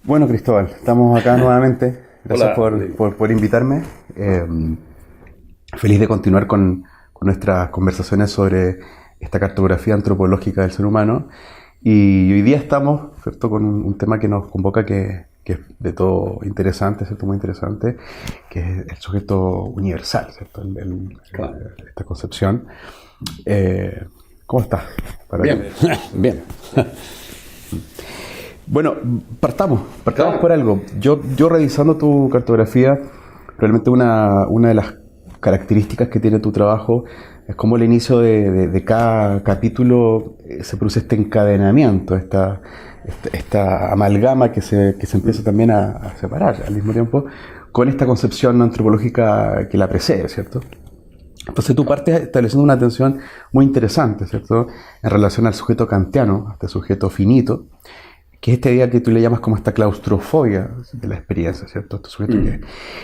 Bueno, Cristóbal, estamos acá nuevamente. Gracias Hola, por invitarme. Feliz de continuar con nuestras conversaciones sobre esta cartografía antropológica del ser humano. Y hoy día estamos, ¿cierto?, con un tema que nos convoca que es de todo interesante, ¿cierto?, muy interesante, que es el sujeto universal, ¿cierto?, claro. esta concepción. Eh, ¿Cómo estás? Bien, bien. Bueno, partamos Claro. por algo. Yo revisando tu cartografía, realmente una de las características que tiene tu trabajo es como al inicio de cada capítulo se produce este encadenamiento, esta amalgama que se empieza también a separar al mismo tiempo con esta concepción antropológica que la precede, ¿cierto? Entonces tú partes estableciendo una tensión muy interesante, ¿cierto?, en relación al sujeto kantiano, a este sujeto finito, que es esta idea que tú le llamas como esta claustrofobia de la experiencia, ¿cierto? Este sujeto que...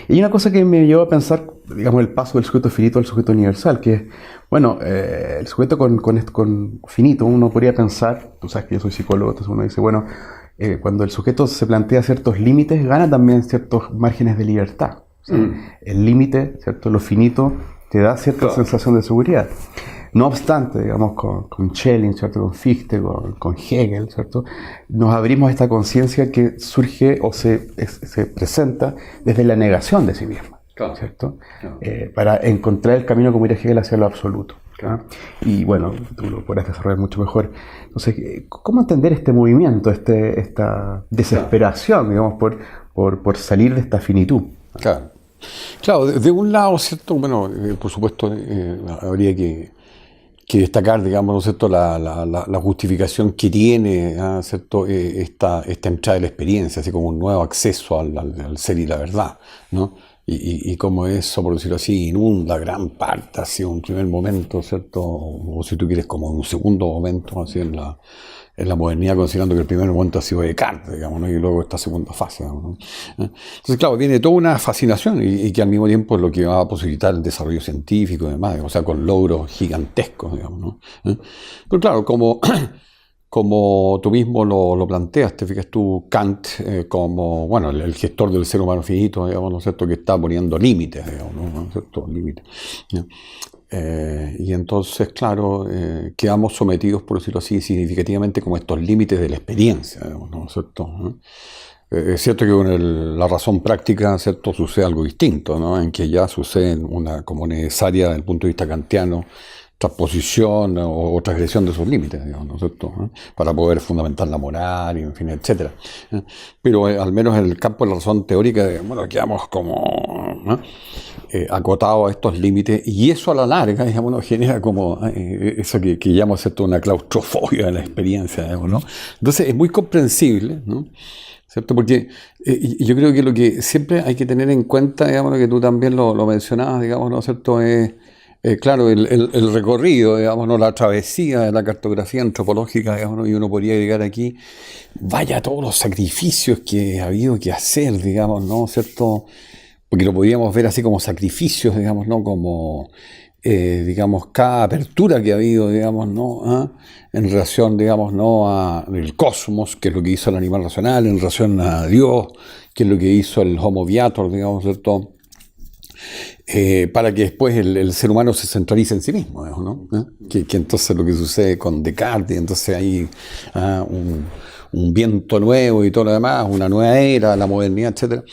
Y hay una cosa que me llevó a pensar, digamos, el paso del sujeto finito al sujeto universal, que es, bueno, el sujeto con finito, uno podría pensar, tú sabes que yo soy psicólogo, entonces uno dice, bueno, cuando el sujeto se plantea ciertos límites, gana también ciertos márgenes de libertad. O sea, el límite, ¿cierto? Lo finito te da cierta Claro. sensación de seguridad. No obstante, digamos, con Schelling, ¿cierto?, con Fichte, con Hegel, ¿cierto?, nos abrimos a esta conciencia que surge o se presenta desde la negación de sí misma, Claro. ¿cierto? Claro. Para encontrar el camino, como diría Hegel, hacia lo absoluto. Claro. Y bueno, tú lo podrás desarrollar mucho mejor. Entonces, ¿cómo entender este movimiento, esta desesperación, digamos, por salir de esta finitud? Claro. Claro, de un lado, ¿cierto? Bueno, por supuesto, habría que destacar, digamos, ¿no es cierto?, la justificación que tiene, ¿cierto?, esta entrada de la experiencia, así como un nuevo acceso al ser y la verdad, ¿no? Y como eso, por decirlo así, inunda gran parte, así un primer momento, ¿cierto?, o si tú quieres, como un segundo momento, así en la modernidad, considerando que el primer momento ha sido Descartes, digamos, ¿no?, y luego esta segunda fase, digamos, ¿no? Entonces, claro, viene toda una fascinación y que al mismo tiempo es lo que va a posibilitar el desarrollo científico y demás, o sea, con logros gigantescos, digamos, ¿no? Pero claro, como tú mismo lo planteas, te fijas tú, Kant, como, bueno, el gestor del ser humano finito, digamos, ¿no es cierto?, que está poniendo límites, digamos, ¿no es cierto?, límites. ¿No? Y entonces, claro, quedamos sometidos, por decirlo así, significativamente como estos límites de la experiencia, digamos, ¿no es cierto? ¿No? Es cierto que con la razón práctica, ¿cierto?, sucede algo distinto, ¿no?, en que ya sucede como necesaria desde el punto de vista kantiano transposición o transgresión de esos límites, digamos, ¿no es cierto?, para poder fundamentar la moral, y en fin, etcétera. Pero al menos en el campo de la razón teórica, bueno, quedamos como, ¿no?, acotados a estos límites, y eso a la larga, digamos, nos genera como eso que llamo, ¿cierto?, una claustrofobia de la experiencia, digamos, ¿no? Entonces es muy comprensible, ¿no?, ¿cierto? Porque yo creo que lo que siempre hay que tener en cuenta, digamos, que tú también lo mencionabas, digamos, ¿no es cierto?, es claro, el recorrido, digamos, ¿no?, la travesía de la cartografía antropológica, digamos, ¿no?, y uno podría llegar aquí, vaya todos los sacrificios que ha habido que hacer, digamos, ¿no?, ¿cierto? Porque lo podríamos ver así como sacrificios, digamos, ¿no?, como, digamos, cada apertura que ha habido, digamos, ¿no?, en relación, digamos, ¿no?, al cosmos, que es lo que hizo el animal racional, en relación a Dios, que es lo que hizo el Homo viator, digamos, ¿cierto?, para que después el ser humano se centralice en sí mismo, ¿no? Que entonces lo que sucede con Descartes, entonces hay un viento nuevo y todo lo demás, una nueva era, la modernidad, etcétera.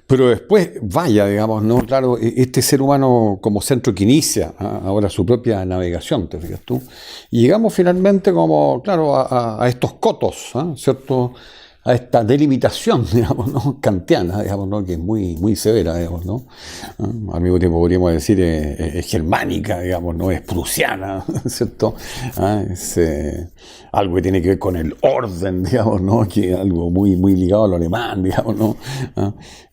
Pero después, vaya, digamos, ¿no? Claro, este ser humano como centro que inicia ahora su propia navegación, te fijas tú, y llegamos finalmente como, claro, a estos cotos, ¿cierto?, a esta delimitación, digamos, ¿no?, kantiana, digamos, ¿no?, que es muy, muy severa, digamos, ¿no? Al mismo tiempo podríamos decir es germánica, digamos, no es prusiana, ¿cierto? Es algo que tiene que ver con el orden, digamos, ¿no?, que es algo muy, muy ligado a lo alemán, digamos, ¿no?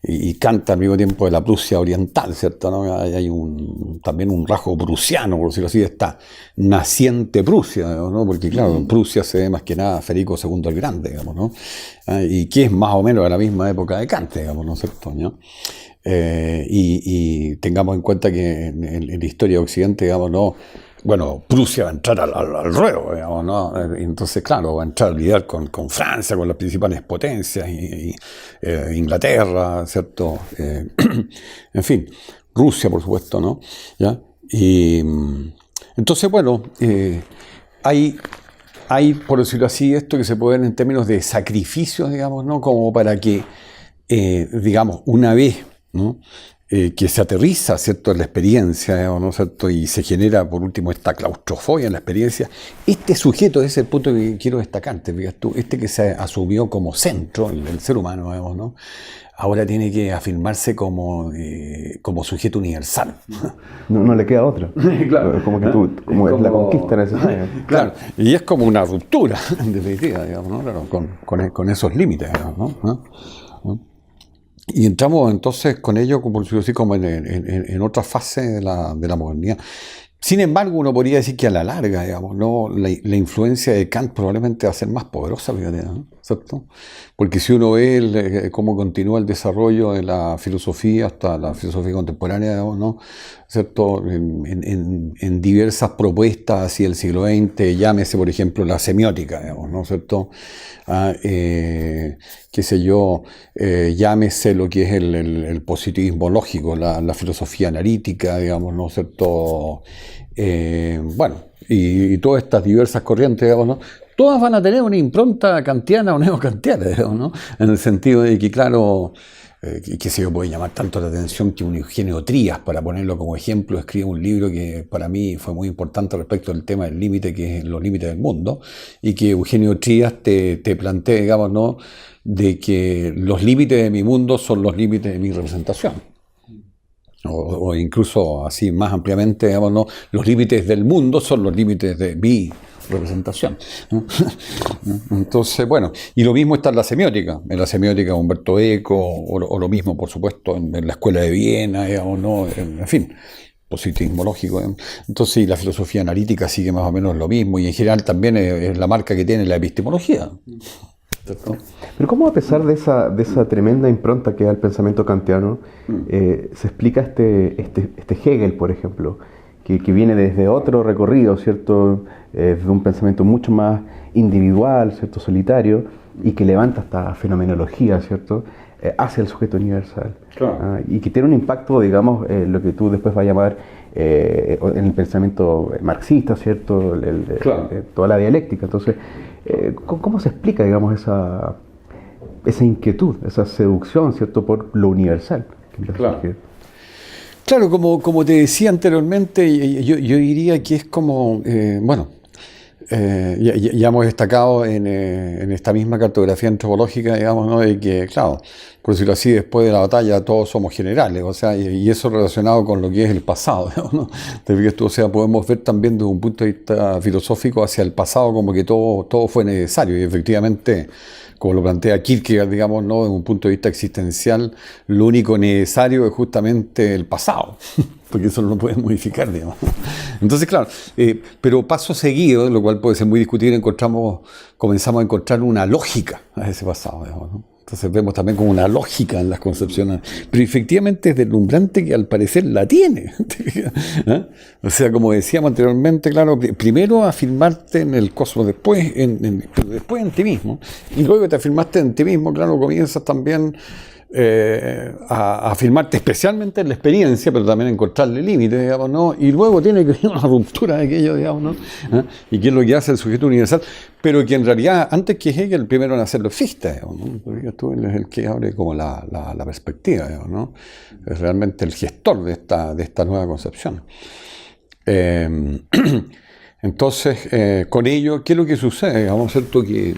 Y canta al mismo tiempo de la Prusia oriental, ¿cierto?, ¿no? Hay también un rasgo prusiano, por decirlo así, de esta naciente Prusia, digamos, ¿no? Porque claro, en Prusia se ve más que nada Federico II el Grande, digamos, ¿no? Y que es más o menos de la misma época de Kant, digamos, ¿no es cierto?, ¿no? Y tengamos en cuenta que en la historia de Occidente, digamos, ¿no?, bueno, Prusia va a entrar al ruedo, digamos, ¿no? Entonces, claro, va a entrar a lidiar con Francia, con las principales potencias, Inglaterra, ¿cierto? En fin, Rusia, por supuesto, ¿no? ¿Ya? Y entonces, bueno, hay, por decirlo así, esto que se puede ver en términos de sacrificios, digamos, ¿no? Como para que, digamos, una vez, ¿no? Que se aterriza, ¿cierto?, en la experiencia, digamos, ¿no? ¿Cierto? Y se genera, por último, esta claustrofobia en la experiencia. Este sujeto, ese es el punto que quiero destacarte, fíjate tú, este que se asumió como centro, el ser humano, digamos, ¿no? Ahora tiene que afirmarse como sujeto universal. No le queda otra. Claro. Como que como es la conquista necesaria. Claro, y es como una ruptura, en definitiva, digamos, ¿no? Claro, con esos límites, digamos, ¿no? Y entramos entonces con ello, por decirlo así, como en otra fase de la modernidad. Sin embargo, uno podría decir que a la larga, digamos, ¿no? La influencia de Kant probablemente va a ser más poderosa, fíjate, ¿no? ¿Cierto? Porque si uno ve cómo continúa el desarrollo de la filosofía hasta la filosofía contemporánea, digamos, ¿no? ¿Cierto? En diversas propuestas hacia el siglo XX, llámese, por ejemplo, la semiótica, digamos, ¿no? ¿Cierto? Qué sé yo, llámese lo que es el positivismo lógico, la filosofía analítica, digamos, ¿no es cierto? Bueno, y todas estas diversas corrientes, digamos, ¿no? Todas van a tener una impronta kantiana o neokantiana, digamos, ¿no? En el sentido de que, claro, que se puede llamar tanto la atención que un Eugenio Trías, para ponerlo como ejemplo, escribe un libro que para mí fue muy importante respecto al tema del límite, que es los límites del mundo, y que Eugenio Trías te plantea, digamos, ¿no?, de que los límites de mi mundo son los límites de mi representación. O incluso así más ampliamente, digamos, ¿no?, los límites del mundo son los límites de mi representación. Entonces, bueno, y lo mismo está en la semiótica Humberto Eco, o lo mismo, por supuesto, en la Escuela de Viena, digamos, ¿no? En fin, positivismo lógico. Entonces, la filosofía analítica sigue más o menos lo mismo, y en general también es la marca que tiene la epistemología. ¿Cierto? Pero ¿cómo, a pesar de esa tremenda impronta que da el pensamiento kantiano, se explica este Hegel, por ejemplo, que viene desde otro recorrido, ¿cierto? Desde un pensamiento mucho más individual, ¿cierto?, solitario, y que levanta esta fenomenología, ¿cierto?, hacia el sujeto universal. Claro. Y que tiene un impacto, digamos, lo que tú después vas a llamar en el pensamiento marxista, ¿cierto?, Claro. Toda la dialéctica. Entonces, ¿cómo se explica, digamos, esa inquietud, esa seducción, ¿cierto?, por lo universal? Claro, como te decía anteriormente, yo diría que es como, bueno, ya hemos destacado en esta misma cartografía antropológica, digamos, ¿no?, de que, claro, por decirlo así, después de la batalla todos somos generales, o sea, y eso relacionado con lo que es el pasado, digamos, ¿no? O sea, podemos ver también desde un punto de vista filosófico hacia el pasado como que todo fue necesario, y efectivamente, como lo plantea Kierkegaard, digamos, ¿no?, desde un punto de vista existencial, lo único necesario es justamente el pasado, porque eso no lo puedes modificar, digamos. Entonces, claro, pero paso seguido, lo cual puede ser muy discutible, comenzamos a encontrar una lógica a ese pasado, digamos, ¿no? Entonces vemos también como una lógica en las concepciones, pero efectivamente es deslumbrante que al parecer la tiene. ¿Eh? O sea, como decíamos anteriormente, claro, primero afirmarte en el cosmos, después después en ti mismo, y luego que te afirmaste en ti mismo, claro, comienzas también a afirmarte especialmente en la experiencia, pero también a encontrarle límites, digamos, ¿no? Y luego tiene que haber una ruptura de aquello, digamos, ¿no? Y que es lo que hace el sujeto universal, pero que en realidad, antes que Hegel, el primero en hacerlo es Fichte, digamos, ¿no? Porque tú eres el que abre como la perspectiva, digamos, ¿no? Es realmente el gestor de esta nueva concepción. Entonces, con ello, ¿qué es lo que sucede? Digamos, ¿cierto? Que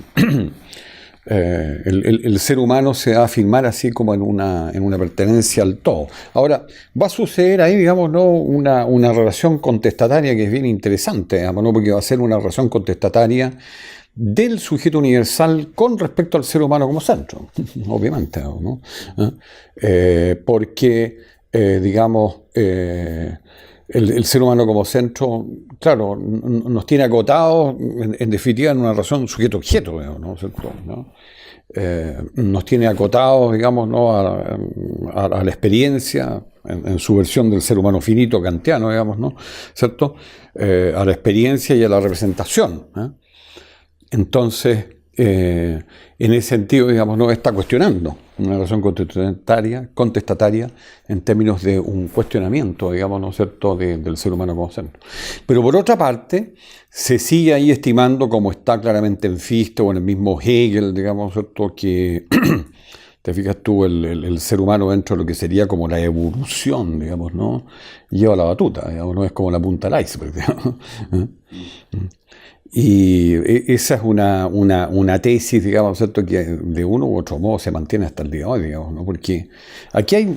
el ser humano se va a afirmar así como en una pertenencia al todo. Ahora, va a suceder ahí, digamos, ¿no?, una relación contestataria que es bien interesante, digamos, ¿no?, porque va a ser una relación contestataria del sujeto universal con respecto al ser humano como centro, obviamente, ¿no? Porque, digamos, el ser humano como centro, claro, nos tiene acotados, en definitiva, en una relación sujeto-objeto, ¿no? ¿Cierto? ¿No? nos tiene acotados, digamos, ¿no? a la experiencia, en su versión del ser humano finito kantiano, digamos, ¿no? ¿Cierto? A la experiencia y a la representación. Entonces, en ese sentido, digamos, no está cuestionando una relación contestataria en términos de un cuestionamiento, digamos, ¿no es cierto?, del ser humano como ser. Pero por otra parte, se sigue ahí estimando, como está claramente en Fichte o en el mismo Hegel, digamos, ¿cierto?, que te fijas tú, el ser humano dentro de lo que sería como la evolución, digamos, ¿no?, lleva la batuta, digamos, no es como la punta del iceberg, digamos. Y esa es una tesis, digamos, ¿cierto?, que de uno u otro modo se mantiene hasta el día de hoy, digamos, ¿no? Porque aquí hay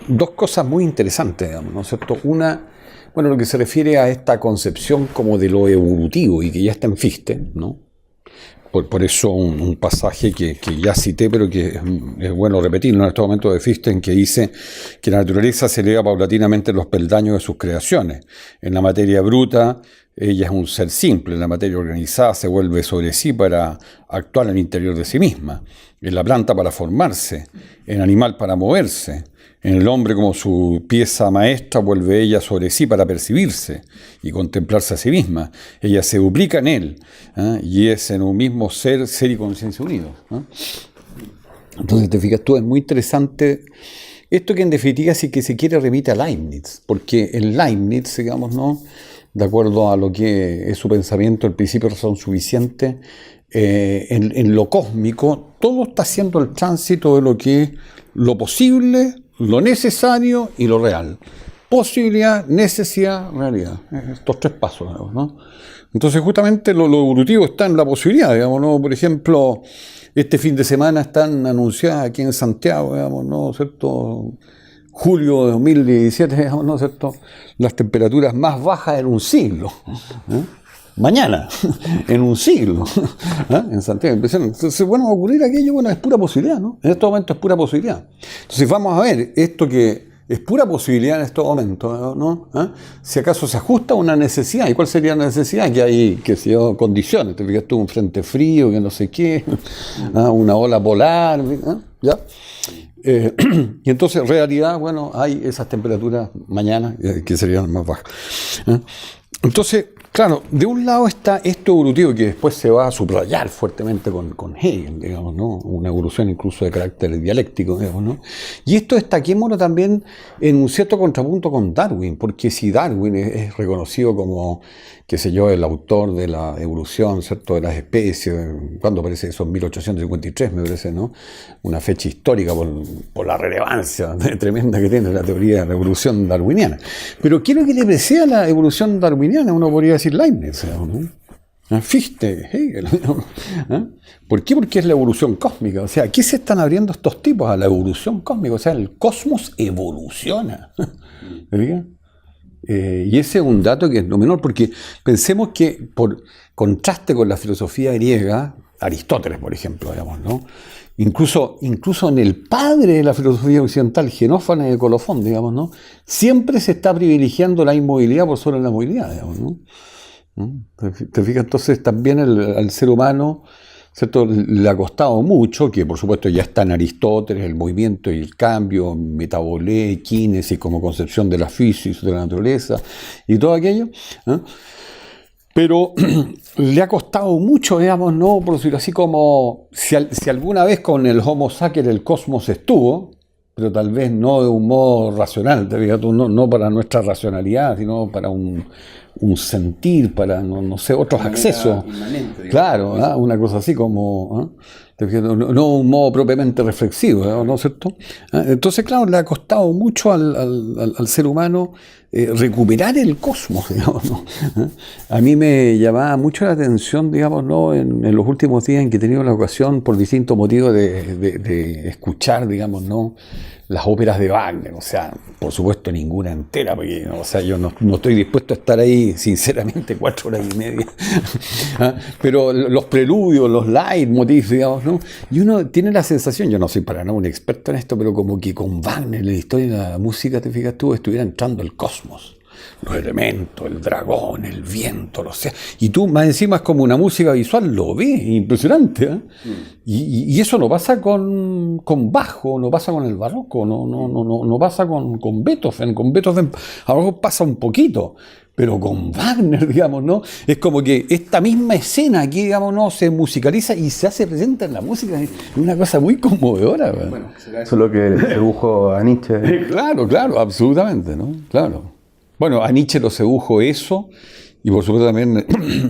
dos cosas muy interesantes, digamos, ¿no es cierto? Una, bueno, lo que se refiere a esta concepción como de lo evolutivo y que ya está en Fichte, ¿no? Por eso un pasaje que ya cité, pero que es bueno repetirlo en este momento de Fichte, en que dice que la naturaleza se eleva paulatinamente en los peldaños de sus creaciones. En la materia bruta, ella es un ser simple. En la materia organizada se vuelve sobre sí para actuar en el interior de sí misma. En la planta para formarse, en el animal para moverse. En el hombre como su pieza maestra vuelve ella sobre sí para percibirse y contemplarse a sí misma. Ella se duplica en él, y es en un mismo ser y conciencia unidos. Entonces, te fijas tú, es muy interesante esto, que en definitiva, si que se quiere, remite a Leibniz, porque en Leibniz, digamos, ¿no?, de acuerdo a lo que es su pensamiento, el principio de razón suficiente, en lo cósmico, todo está haciendo el tránsito de lo que es lo posible, lo necesario y lo real. Posibilidad, necesidad, realidad. Estos tres pasos, ¿no? Entonces, justamente lo evolutivo está en la posibilidad, digamos, ¿no? Por ejemplo, este fin de semana están anunciadas aquí en Santiago, digamos, ¿no?, ¿cierto?, julio de 2017, digamos, ¿no?, ¿cierto?, las temperaturas más bajas en un siglo. Mañana, en un siglo, en Santiago. Entonces, bueno, va a ocurrir aquello, bueno, es pura posibilidad, ¿no? En este momento es pura posibilidad. Entonces, vamos a ver esto que es pura posibilidad en estos momentos, ¿no? Si acaso se ajusta a una necesidad. ¿Y cuál sería la necesidad? Que hay, que se dio condiciones. Te fijas tú, un frente frío, que no sé qué, una ola polar, ¿ya? Y entonces, en realidad, bueno, hay esas temperaturas mañana que serían más bajas. Entonces, claro, de un lado está esto evolutivo que después se va a subrayar fuertemente con Hegel, digamos, ¿no? Una evolución incluso de carácter dialéctico, digamos, ¿no? Y esto destaquémoslo también en un cierto contrapunto con Darwin, porque si Darwin es reconocido como, qué sé yo, el autor de la evolución, ¿cierto?, de las especies, ¿cuándo aparece eso? En 1853, me parece, ¿no? Una fecha histórica por la relevancia tremenda que tiene la teoría de la evolución darwiniana. Pero ¿qué es lo que le precede a la evolución darwiniana? Uno podría decir Leibniz, ¿no? Fichte, Hegel, ¿no? ¿Por qué? Porque es la evolución cósmica. O sea, ¿qué se están abriendo estos tipos? A la evolución cósmica. O sea, el cosmos evoluciona. ¿Ve? Y ese es un dato que es no menor, porque pensemos que, por contraste con la filosofía griega, Aristóteles, por ejemplo, digamos, ¿no?, incluso en el padre de la filosofía occidental, Xenófanes de Colofón, digamos, ¿no?, siempre se está privilegiando la inmovilidad por sobre la movilidad, digamos, ¿no? ¿Te fijas? Entonces también al ser humano, ¿cierto?, le ha costado mucho, que por supuesto ya está en Aristóteles, el movimiento y el cambio, metabolé, kínesis como concepción de la física, de la naturaleza y todo aquello, pero le ha costado mucho, digamos, ¿no?, por decirlo así, como si alguna vez con el Homo sapiens el cosmos estuvo, pero tal vez no de un modo racional, no para nuestra racionalidad, sino para un sentir, para, no sé, otros accesos. Claro, una cosa así como, no un modo propiamente reflexivo, ¿no es cierto? Entonces, claro, le ha costado mucho al ser humano recuperar el cosmos, digamos, ¿no? A mí me llamaba mucho la atención, digamos, ¿no?, en los últimos días en que he tenido la ocasión, por distintos motivos, de escuchar, digamos, ¿no?, las óperas de Wagner. O sea, por supuesto ninguna entera, porque, o sea, yo no estoy dispuesto a estar ahí, sinceramente, 4 horas y media. Pero los preludios, los leitmotivs, digamos, ¿no? Y uno tiene la sensación, yo no soy para nada un experto en esto, pero como que con Wagner, la historia de la música, te fijas tú, estuviera entrando el cosmos. los elementos, el dragón, el viento, los océanos. Y tú más encima es como una música visual, lo ves, impresionante. ¿Eh? Y eso no pasa con Bajo, no pasa con el barroco, no pasa con Beethoven. Con Beethoven a lo mejor pasa un poquito. Pero con Wagner, digamos, ¿no? Es como que esta misma escena aquí, digamos, ¿no? Se musicaliza y se hace presente en la música. Es una cosa muy conmovedora. Bueno, eso es lo que sedujo a Nietzsche. Claro, absolutamente, ¿no? Claro. Bueno, a Nietzsche lo sedujo eso y por supuesto también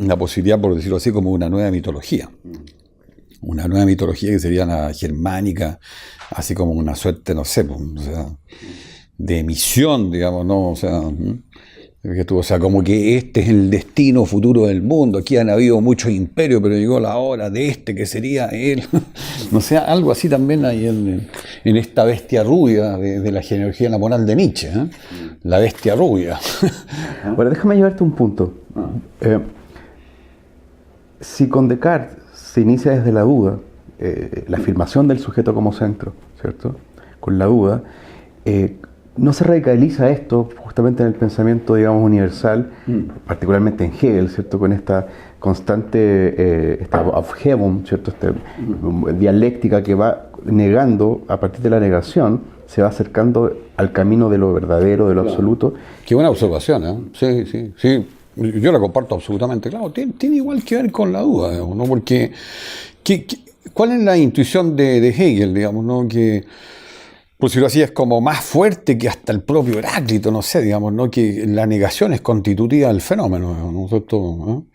la posibilidad, por decirlo así, como una nueva mitología. Una nueva mitología que sería la germánica, así como una suerte, no sé, pues, o sea, de emisión, digamos, ¿no? O sea... O sea, como que este es el destino futuro del mundo. Aquí han habido muchos imperios, pero llegó la hora de este que sería él. No sé, algo así también hay en esta bestia rubia de la genealogía de la moral de Nietzsche. ¿Eh? La bestia rubia. Bueno, déjame llevarte un punto. Si con Descartes se inicia desde la duda, la afirmación del sujeto como centro, ¿cierto? Con la duda, no se radicaliza esto justamente en el pensamiento, digamos, universal, particularmente en Hegel, ¿cierto? Con esta constante esta Aufhebung, ¿cierto? Dialéctica que va negando, a partir de la negación, se va acercando al camino de lo verdadero, de lo absoluto. Qué buena observación, ¿eh? Sí. Yo la comparto absolutamente. Claro, tiene igual que ver con la duda, digamos, ¿no? Porque, ¿cuál es la intuición de Hegel, digamos, ¿no? Que... Por decirlo así, es como más fuerte que hasta el propio Heráclito, no sé, digamos, ¿no? Que la negación es constitutiva del fenómeno, ¿no es cierto?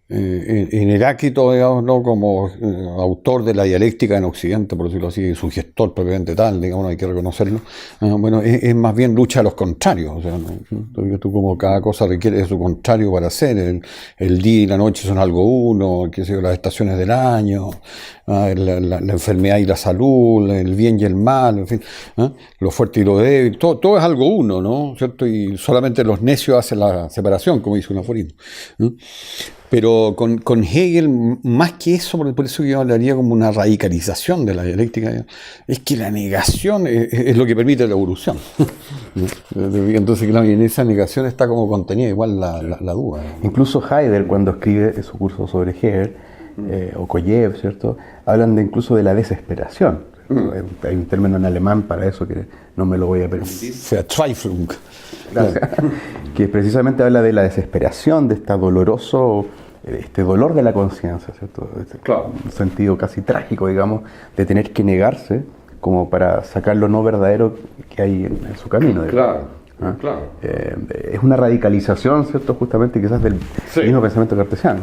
En Heráclito, digamos, ¿no? Como autor de la dialéctica en Occidente, por decirlo así, su gestor propiamente tal, digamos, hay que reconocerlo, bueno, es más bien lucha a los contrarios, o sea, ¿no? Tú como cada cosa requiere de su contrario para hacer, el día y la noche son algo uno, qué sé yo, las estaciones del año, la enfermedad y la salud, el bien y el mal, en fin, lo fuerte y lo débil, todo es algo uno, ¿no? ¿Cierto? Y solamente los necios hacen la separación, como dice un aforismo, ¿no? Pero con Hegel, más que eso, por eso yo hablaría como una radicalización de la dialéctica, es que la negación es lo que permite la evolución. Entonces, claro, y en esa negación está como contenida igual la duda. Incluso Heidegger, cuando escribe su curso sobre Hegel, o Kojev, ¿cierto? Hablan incluso de la desesperación. Hay un término en alemán para eso que no me lo voy a permitir. Verzweiflung. Gracias. Que precisamente habla de la desesperación, de este dolor de la conciencia, ¿cierto? Claro. Un sentido casi trágico, digamos, de tener que negarse como para sacar lo no verdadero que hay en su camino. Claro. Es una radicalización, ¿cierto? Justamente quizás del mismo pensamiento cartesiano.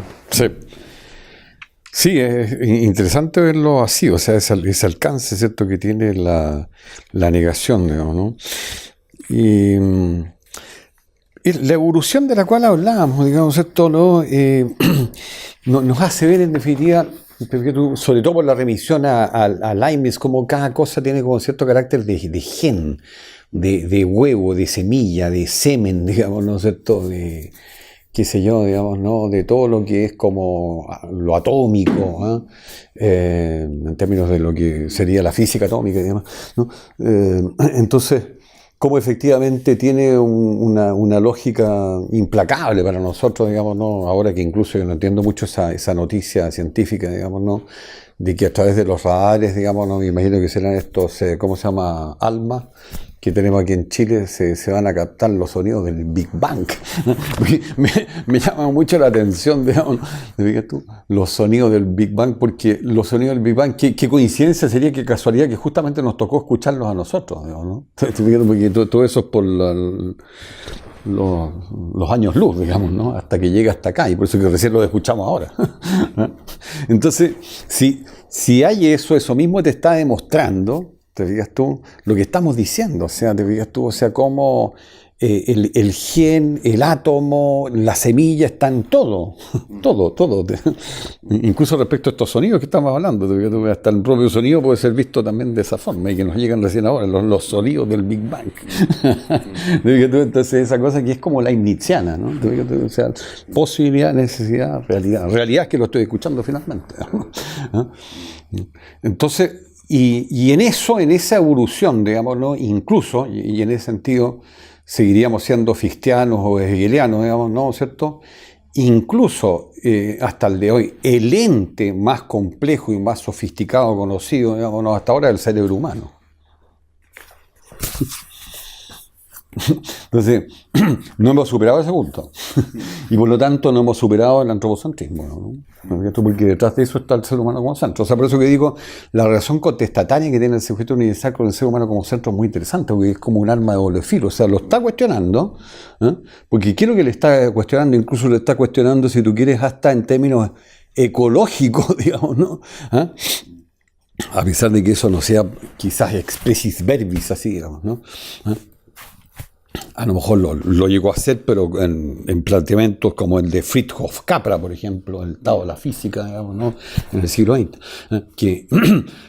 Sí, es interesante verlo así, o sea, ese alcance, ¿cierto?, que tiene la negación, digamos, ¿no? Y la evolución de la cual hablábamos, digamos, esto, ¿no? Nos hace ver, en definitiva, sobre todo por la remisión a Leibniz, como cada cosa tiene como cierto carácter de gen, de huevo, de semilla, de semen, digamos, ¿no es cierto?, qué sé yo, digamos, ¿no? De todo lo que es como lo atómico, en términos de lo que sería la física atómica y demás, ¿no? Entonces, como efectivamente tiene una lógica implacable para nosotros, digamos, ¿no? Ahora que incluso yo no entiendo mucho esa noticia científica, digamos, ¿no? De que a través de los radares, digamos, ¿no? Me imagino que serán estos, ¿cómo se llama? ALMA, que tenemos aquí en Chile, se van a captar los sonidos del Big Bang. me llama mucho la atención, digamos, los sonidos del Big Bang, porque los sonidos del Big Bang, qué coincidencia sería, qué casualidad que justamente nos tocó escucharlos a nosotros, digamos, ¿no? Porque todo eso es por los años luz, digamos, ¿no? Hasta que llega hasta acá, y por eso que recién lo escuchamos ahora. Entonces, si hay eso mismo te está demostrando, te fijas tú, lo que estamos diciendo, o sea, te fijas tú, o sea, cómo el gen, el átomo, la semilla están todo. Incluso respecto a estos sonidos que estamos hablando, te fijas tú, hasta el propio sonido puede ser visto también de esa forma, y que nos llegan recién ahora, los sonidos del Big Bang. Te fijas tú, entonces esa cosa que es como la leibniziana, ¿no? Te fijas tú, o sea, posibilidad, necesidad, realidad. Realidad es que lo estoy escuchando finalmente, ¿no? Entonces, y en esa evolución, digamos, ¿no? Incluso, y en ese sentido, seguiríamos siendo fichteanos o hegelianos, digamos, ¿no? ¿Cierto? Incluso hasta el de hoy, el ente más complejo y más sofisticado conocido, digamos, ¿no? Hasta ahora es el cerebro humano. Entonces, no hemos superado ese punto. Y por lo tanto no hemos superado el antropocentrismo, ¿no? Porque detrás de eso está el ser humano como centro. O sea, por eso que digo, la relación contestataria que tiene el sujeto universal con el ser humano como centro es muy interesante, porque es como un arma de doble filo. O sea, lo está cuestionando, ¿eh? Porque quiero que le está cuestionando, incluso le está cuestionando, si tú quieres, hasta en términos ecológicos, digamos, ¿no? ¿Eh? A pesar de que eso no sea quizás expressis verbis, así, digamos, ¿no? ¿Eh? A lo mejor lo llegó a hacer, pero en planteamientos como el de Fritjof Capra, por ejemplo, el Tao de la física, digamos, ¿no? En el siglo XX, que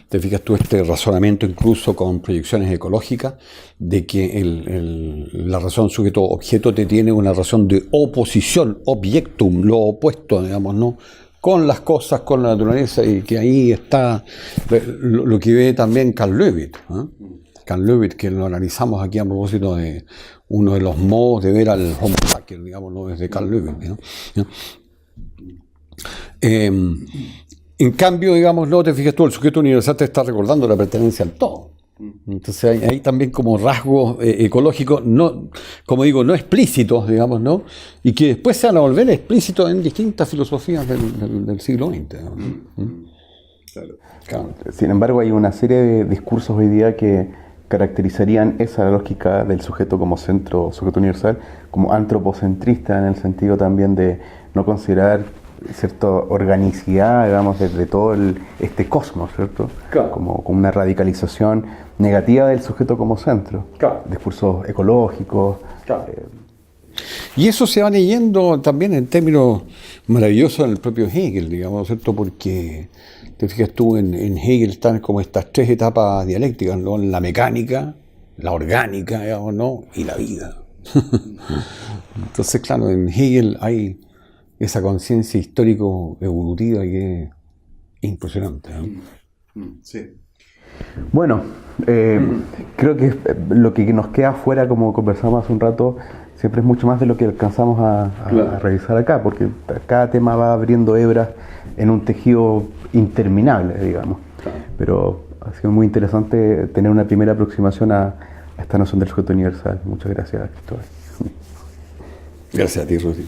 te fijas tú este razonamiento incluso con proyecciones ecológicas, de que la razón sujeto-objeto te tiene una razón de oposición, objectum, lo opuesto, digamos, ¿no? Con las cosas, con la naturaleza, y que ahí está lo que ve también Carl Löwit, ¿eh? Carl Löwit, que lo analizamos aquí a propósito de uno de los modos de ver al Homo sapiens, digamos, ¿no? Desde Carl Löwit, ¿no? En cambio, digamos, no te fijas tú, el sujeto universal te está recordando la pertenencia al todo. Entonces hay también como rasgos ecológicos, no, como digo, no explícitos, digamos, ¿no? Y que después se van a volver explícitos en distintas filosofías del siglo XX, ¿no? Claro. Sin embargo, hay una serie de discursos hoy día que caracterizarían esa lógica del sujeto como centro, sujeto universal, como antropocentrista, en el sentido también de no considerar cierta organicidad, digamos, de todo este cosmos, ¿cierto? Claro. Como una radicalización negativa del sujeto como centro. Claro. Discursos ecológicos. Claro. Y eso se va leyendo también en términos maravillosos en el propio Hegel, digamos, ¿cierto? Porque te fijas tú, en Hegel están como estas tres etapas dialécticas, ¿no? La mecánica, la orgánica, digamos, ¿no? Y la vida. Entonces, claro, en Hegel hay esa conciencia histórico-evolutiva que es impresionante, ¿no? Sí. Bueno, creo que lo que nos queda afuera, como conversamos hace un rato, siempre es mucho más de lo que alcanzamos a revisar acá, porque cada tema va abriendo hebras en un tejido interminable, digamos. Claro. Pero ha sido muy interesante tener una primera aproximación a esta noción del sujeto universal. Muchas gracias, Cristóbal. Gracias a ti, Rudy.